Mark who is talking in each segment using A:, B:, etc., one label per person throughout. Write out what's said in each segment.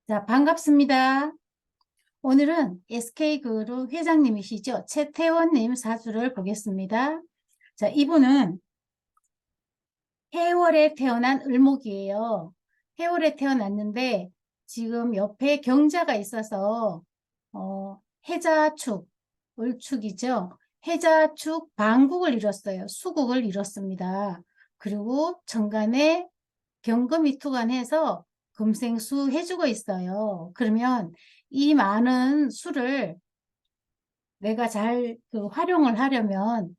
A: 자, 반갑습니다. 오늘은 SK그룹 회장님이시죠? 최태원님 사주를 보겠습니다. 자, 이분은 해월에 태어난 을목이에요. 해월에 태어났는데 지금 옆에 경자가 있어서 해자축, 을축이죠. 해자축 방국을 이뤘어요. 수국을 이뤘습니다. 그리고 정간에 경금이 투간해서 금생수 해주고 있어요. 그러면 이 많은 수를 내가 잘 활용을 하려면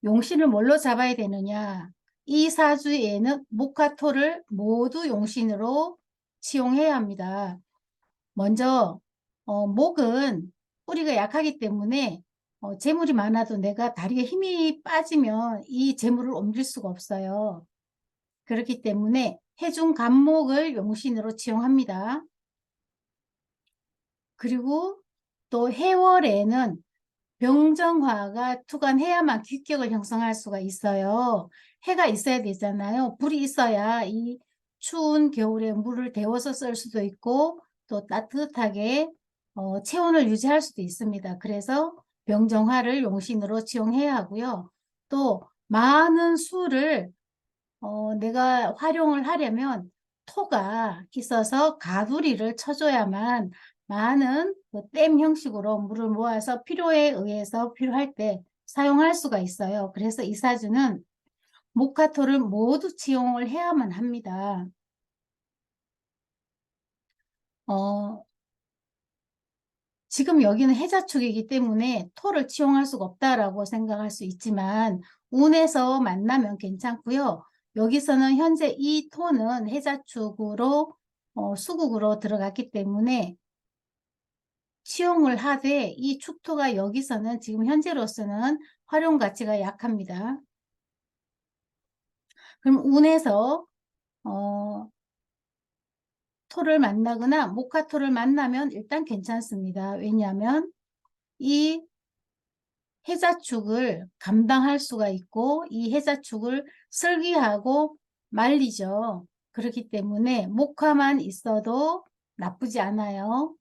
A: 용신을 뭘로 잡아야 되느냐? 이 사주에는 목화토를 모두 용신으로 치용해야 합니다. 먼저 목은 뿌리가 약하기 때문에 재물이 많아도 내가 다리에 힘이 빠지면 이 재물을 옮길 수가 없어요. 그렇기 때문에 해중 간목을 용신으로 치용합니다. 그리고 또 해월에는 병정화가 투간해야만 기격을 형성할 수가 있어요. 해가 있어야 되잖아요. 불이 있어야 이 추운 겨울에 물을 데워서 쓸 수도 있고 또 따뜻하게 체온을 유지할 수도 있습니다. 그래서 병정화를 용신으로 치용해야 하고요. 또 많은 수를 내가 활용을 하려면 토가 있어서 가두리를 쳐줘야만 많은 그댐 형식으로 물을 모아서 필요에 의해서 필요할 때 사용할 수가 있어요. 그래서 이 사주는 목화토를 모두 치용을 해야만 합니다. 어, 지금 여기는 해자축이기 때문에 토를 치용할 수가 없다라고 생각할 수 있지만 운에서 만나면 괜찮고요. 여기서는 현재 이 토는 해자축으로 수국으로 들어갔기 때문에 치용을 하되 이 축토가 여기서는 지금 현재로서는 활용 가치가 약합니다. 그럼 운에서 어, 토를 만나거나 목화토를 만나면 일단 괜찮습니다. 왜냐하면 이 해자축을 감당할 수가 있고 이 해자축을 설기하고 말리죠. 그렇기 때문에 목화만 있어도 나쁘지 않아요.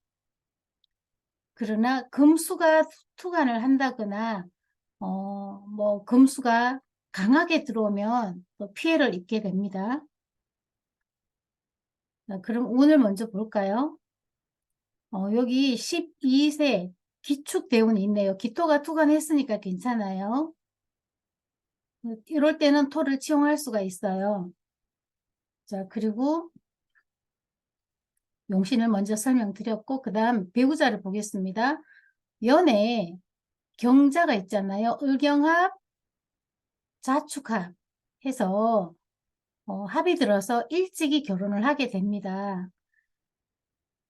A: 그러나 금수가 투간을 한다거나 뭐 금수가 강하게 들어오면 또 피해를 입게 됩니다. 자, 그럼 운을 먼저 볼까요? 여기 12세 기축대운이 있네요. 기토가 투간했으니까 괜찮아요. 이럴 때는 토를 치용할 수가 있어요. 자, 그리고 용신을 먼저 설명드렸고, 그 다음 배우자를 보겠습니다. 연에 경자가 있잖아요. 을경합, 자축합 해서 합이 들어서 일찍이 결혼을 하게 됩니다.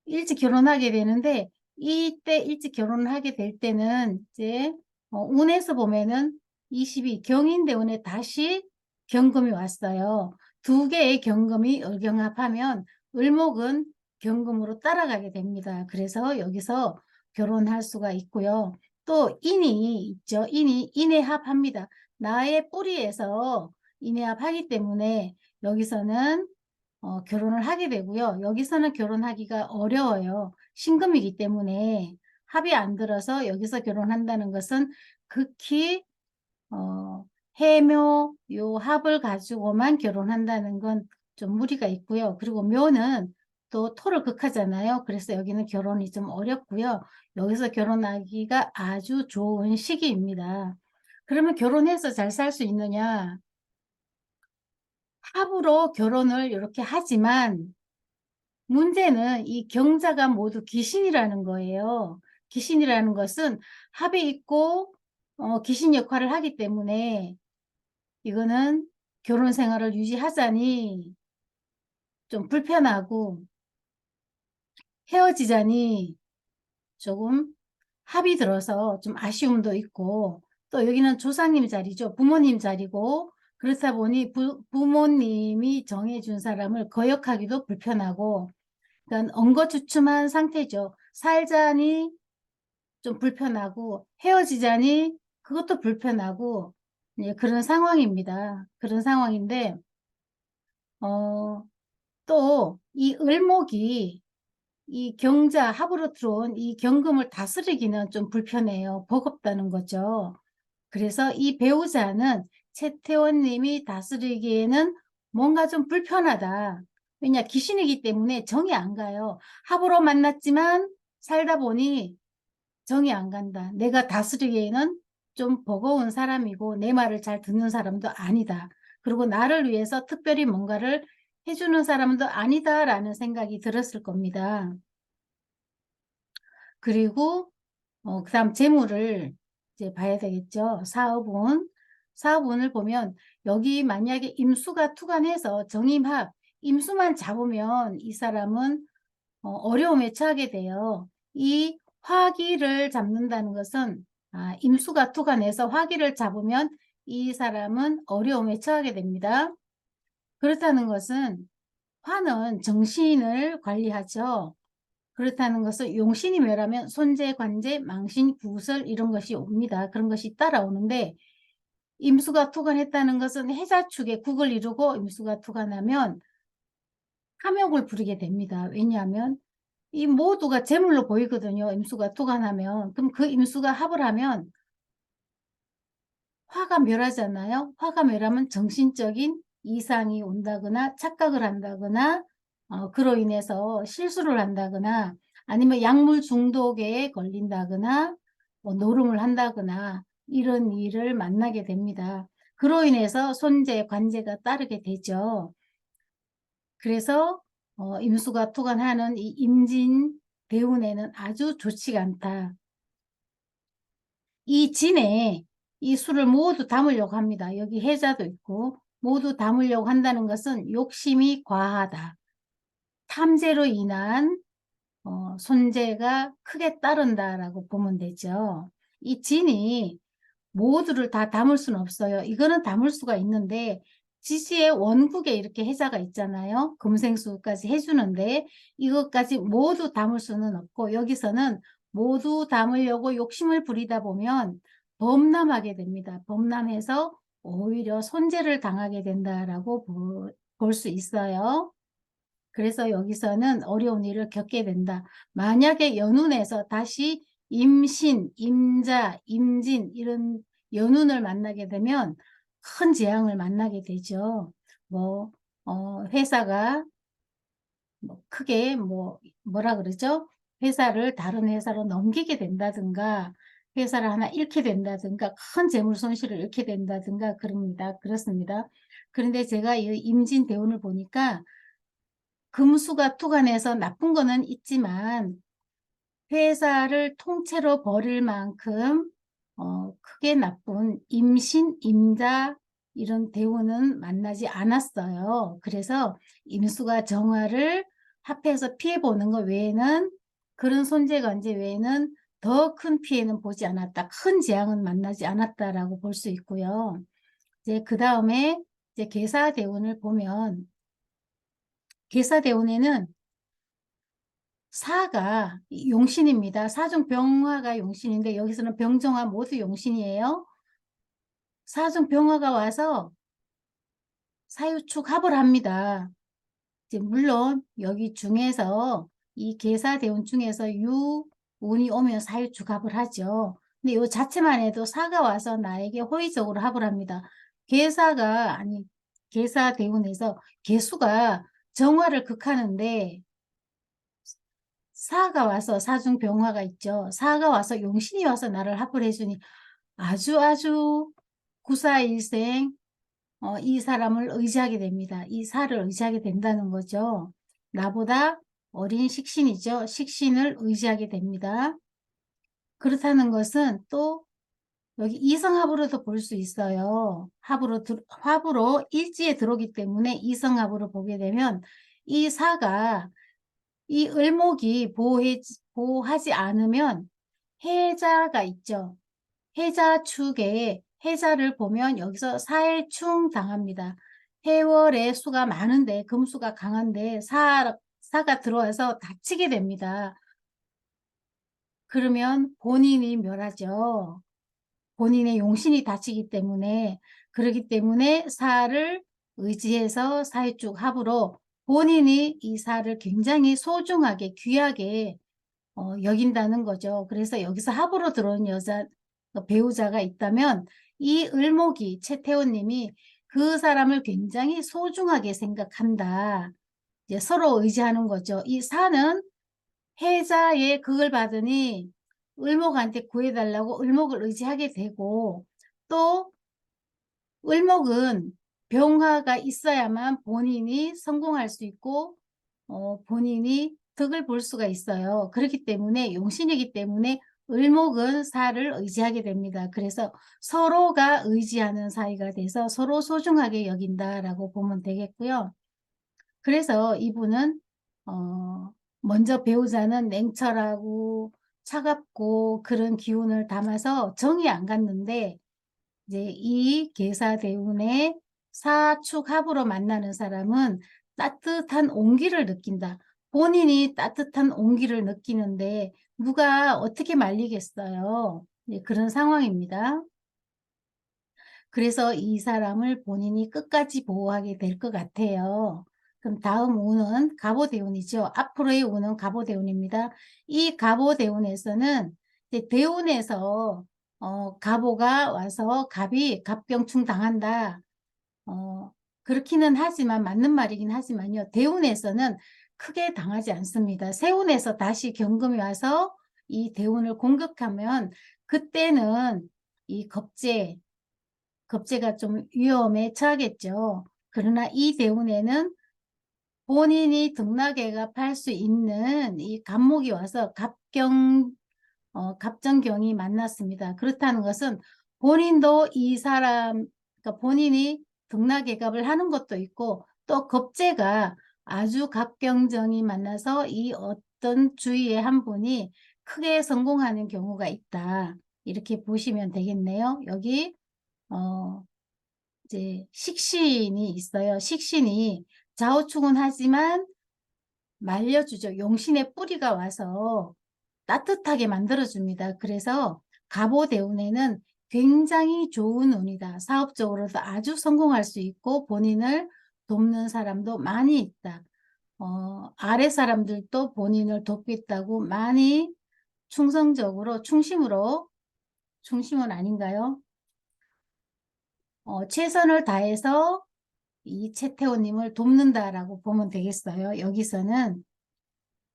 A: 일찍 결혼하게 되는데, 이때 일찍 결혼을 하게 될 때는 이제 운에서 보면은 22 경인대운에 다시 경금이 왔어요. 두 개의 경금이 을경합하면 을목은 경금으로 따라가게 됩니다. 그래서 여기서 결혼할 수가 있고요. 또 인이 있죠. 인해합합니다. 나의 뿌리에서 인해합하기 때문에 여기서는 결혼을 하게 되고요. 여기서는 결혼하기가 어려워요. 신금이기 때문에 합이 안 들어서 여기서 결혼한다는 것은 극히 해묘 요 합을 가지고만 결혼한다는 건 좀 무리가 있고요. 그리고 묘는 또 토를 극하잖아요. 그래서 여기는 결혼이 좀 어렵고요. 여기서 결혼하기가 아주 좋은 시기입니다. 그러면 결혼해서 잘 살 수 있느냐? 합으로 결혼을 이렇게 하지만 문제는 이 경자가 모두 귀신이라는 거예요. 귀신이라는 것은 합이 있고 귀신 역할을 하기 때문에 이거는 결혼 생활을 유지하자니 좀 불편하고 헤어지자니 조금 합이 들어서 좀 아쉬움도 있고 또 여기는 조상님 자리죠. 부모님 자리고 그렇다 보니 부모님이 정해준 사람을 거역하기도 불편하고 그러니까 엉거주춤한 상태죠. 살자니 좀 불편하고 헤어지자니 그것도 불편하고 예, 그런 상황입니다. 그런 상황인데 또 이 을목이 이 경자 합으로 들어온 이 경금을 다스리기는 좀 불편해요. 버겁다는 거죠. 그래서 이 배우자는 최태원 님이 다스리기에는 뭔가 좀 불편하다. 왜냐, 귀신이기 때문에 정이 안 가요. 합으로 만났지만 살다 보니 정이 안 간다. 내가 다스리기에는 좀 버거운 사람이고 내 말을 잘 듣는 사람도 아니다. 그리고 나를 위해서 특별히 뭔가를 해주는 사람도 아니다라는 생각이 들었을 겁니다. 그리고 그다음 재물을 이제 봐야 되겠죠. 사업운을 보면 여기 만약에 임수가 투관해서 정임합, 임수만 잡으면 이 사람은 어려움에 처하게 돼요. 이 화기를 잡는다는 것은 임수가 투관해서 화기를 잡으면 이 사람은 어려움에 처하게 됩니다. 그렇다는 것은 화는 정신을 관리하죠. 그렇다는 것은 용신이 멸하면 손재, 관재, 망신, 구설 이런 것이 옵니다. 그런 것이 따라오는데 임수가 투관했다는 것은 해자축에 국을 이루고 임수가 투관하면 탐욕을 부리게 됩니다. 왜냐하면 이 모두가 재물로 보이거든요. 임수가 투관하면. 그럼 그 임수가 합을 하면 화가 멸하잖아요. 화가 멸하면 정신적인 이상이 온다거나 착각을 한다거나 그로 인해서 실수를 한다거나 아니면 약물 중독에 걸린다거나 뭐 노름을 한다거나 이런 일을 만나게 됩니다. 그로 인해서 손재, 관재가 따르게 되죠. 그래서 임수가 투관하는 이 임진 대운에는 아주 좋지가 않다. 이 진에 이 수를 모두 담으려고 합니다. 여기 해자도 있고 모두 담으려고 한다는 것은 욕심이 과하다. 탐재로 인한 손재가 크게 따른다라고 보면 되죠. 이 진이 모두를 다 담을 수는 없어요. 이거는 담을 수가 있는데 지지의 원국에 이렇게 해자가 있잖아요. 금생수까지 해주는데 이것까지 모두 담을 수는 없고 여기서는 모두 담으려고 욕심을 부리다 보면 범람하게 됩니다. 범람해서 오히려 손재를 당하게 된다라고 볼 수 있어요. 그래서 여기서는 어려운 일을 겪게 된다. 만약에 연운에서 다시 임신, 임자, 임진 이런 연운을 만나게 되면 큰 재앙을 만나게 되죠. 뭐 회사가 뭐 크게 뭐라 그러죠? 회사를 다른 회사로 넘기게 된다든가 회사를 하나 잃게 된다든가 큰 재물 손실을 잃게 된다든가 그럽니다. 그렇습니다. 그런데 제가 이 임진 대운을 보니까 금수가 투관해서 나쁜 거는 있지만 회사를 통째로 버릴 만큼 크게 나쁜 임신, 임자 이런 대우는 만나지 않았어요. 그래서 임수가 정화를 합해서 피해보는 것 외에는 그런 손재관제 외에는 더 큰 피해는 보지 않았다. 큰 재앙은 만나지 않았다라고 볼 수 있고요. 이제 그 다음에 이제 계사대운을 보면 계사대운에는 사가 용신입니다. 사중 병화가 용신인데 여기서는 병정화 모두 용신이에요. 사중 병화가 와서 사유축 합을 합니다. 이제 물론 여기 중에서 이 계사대운 중에서 유운이 오면 사유축 합을 하죠. 근데 이 자체만 해도 사가 와서 나에게 호의적으로 합을 합니다. 계사가 아니 계사대운에서 계수가 정화를 극하는데 사가 와서 사중병화가 있죠. 사가 와서 용신이 와서 나를 합을 해주니 아주 구사일생 이 사람을 의지하게 됩니다. 이 사를 의지하게 된다는 거죠. 나보다 어린 식신이죠. 식신을 의지하게 됩니다. 그렇다는 것은 또 여기 이성합으로도 볼 수 있어요. 합으로 일지에 들어오기 때문에 이성합으로 보게 되면 이 사가 이 을목이 보호하지 않으면 해자가 있죠. 해자 축에 해자를 보면 여기서 사해충 당합니다. 해월의 수가 많은데 금수가 강한데 사가 들어와서 다치게 됩니다. 그러면 본인이 멸하죠. 본인의 용신이 다치기 때문에 그러기 때문에 사를 의지해서 사해축 합으로 본인이 이 사를 굉장히 소중하게 귀하게 여긴다는 거죠. 그래서 여기서 합으로 들어온 여자 배우자가 있다면 이 을목이 최태원 님이 그 사람을 굉장히 소중하게 생각한다. 이제 서로 의지하는 거죠. 이 사는 해자의 극을 받으니 을목한테 구해달라고 을목을 의지하게 되고, 또 을목은 병화가 있어야만 본인이 성공할 수 있고 본인이 덕을 볼 수가 있어요. 그렇기 때문에 용신이기 때문에 을목은 사를 의지하게 됩니다. 그래서 서로가 의지하는 사이가 돼서 서로 소중하게 여긴다라고 보면 되겠고요. 그래서 이분은 먼저 배우자는 냉철하고 차갑고 그런 기운을 담아서 정이 안 갔는데, 이제 이 계사대운의 사축합으로 만나는 사람은 따뜻한 온기를 느낀다. 본인이 따뜻한 온기를 느끼는데 누가 어떻게 말리겠어요. 네, 그런 상황입니다. 그래서 이 사람을 본인이 끝까지 보호하게 될 것 같아요. 그럼 다음 운은 갑오대운이죠. 앞으로의 운은 갑오대운입니다. 이 갑오대운에서는 이제 대운에서 갑오가 와서 갑이 갑경충 당한다. 그렇기는 하지만 맞는 말이긴 하지만요. 대운에서는 크게 당하지 않습니다. 세운에서 다시 경금이 와서 이 대운을 공격하면 그때는 이 겁재가 좀 위험에 처하겠죠. 그러나 이 대운에는 본인이 등락에 갑할 수 있는 이 갑목이 와서 갑정경이 만났습니다. 그렇다는 것은 본인도 이 사람, 그러니까 본인이 등락예갑을 하는 것도 있고 또 겁재가 아주 갑경정이 만나서 이 어떤 주위의 한 분이 크게 성공하는 경우가 있다. 이렇게 보시면 되겠네요. 여기 이제 식신이 있어요. 식신이 좌우충운하지만 말려주죠. 용신의 뿌리가 와서 따뜻하게 만들어줍니다. 그래서 갑오대운에는 굉장히 좋은 운이다. 사업적으로도 아주 성공할 수 있고 본인을 돕는 사람도 많이 있다. 아래 사람들도 본인을 돕겠다고 많이 충성적으로 충심은 아닌가요? 최선을 다해서 이 최태호님을 돕는다라고 보면 되겠어요. 여기서는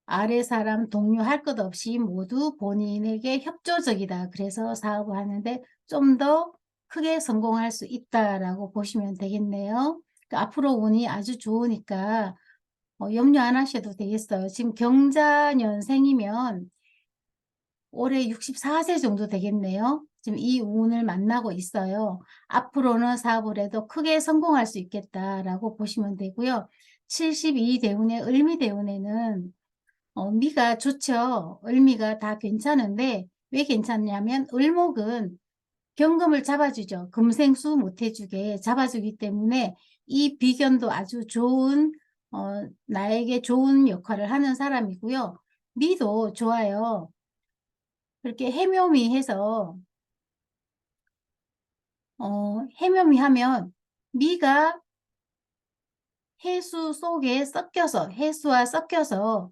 A: 아래 사람 동료 할 것 없이 모두 본인에게 협조적이다. 그래서 사업을 하는데 좀 더 크게 성공할 수 있다라고 보시면 되겠네요. 그러니까 앞으로 운이 아주 좋으니까 염려 안 하셔도 되겠어요. 지금 경자년생이면 올해 64세 정도 되겠네요. 지금 이 운을 만나고 있어요. 앞으로는 사업을 해도 크게 성공할 수 있겠다라고 보시면 되고요. 72대운의 을미대운에는 미가 좋죠. 을미가 다 괜찮은데 왜 괜찮냐면 을목은 경금을 잡아주죠. 금생수 못해주게 잡아주기 때문에 이 비견도 아주 좋은 나에게 좋은 역할을 하는 사람이고요. 미도 좋아요. 그렇게 해묘미해서 해묘미하면 미가 해수 속에 섞여서 해수와 섞여서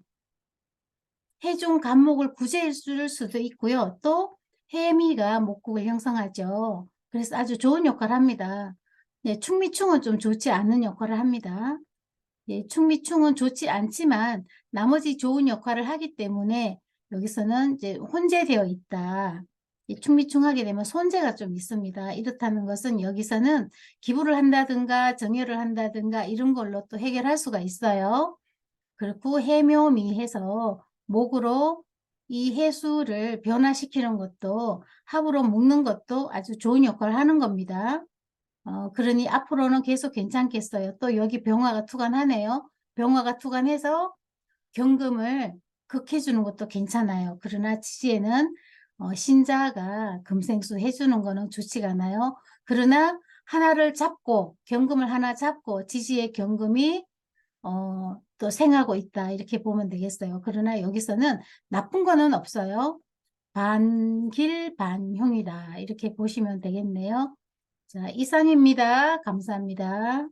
A: 해중 간목을 구제해 줄 수도 있고요. 또 해미가 목국을 형성하죠. 그래서 아주 좋은 역할을 합니다. 네, 충미충은 좀 좋지 않은 역할을 합니다. 예, 충미충은 좋지 않지만 나머지 좋은 역할을 하기 때문에 여기서는 이제 혼재되어 있다. 충미충하게 되면 손재가 좀 있습니다. 이렇다는 것은 여기서는 기부를 한다든가 정열을 한다든가 이런 걸로 또 해결할 수가 있어요. 그리고 해묘미해서 목으로 이 해수를 변화시키는 것도 합으로 묶는 것도 아주 좋은 역할을 하는 겁니다. 그러니 앞으로는 계속 괜찮겠어요. 또 여기 병화가 투관하네요. 병화가 투관해서 경금을 극해주는 것도 괜찮아요. 그러나 지지에는 신자가 금생수 해주는 거는 좋지가 않아요. 그러나 하나를 잡고 경금을 하나 잡고 지지의 경금이 또 생하고 있다. 이렇게 보면 되겠어요. 그러나 여기서는 나쁜 거는 없어요. 반길반흉이다. 이렇게 보시면 되겠네요. 자, 이상입니다. 감사합니다.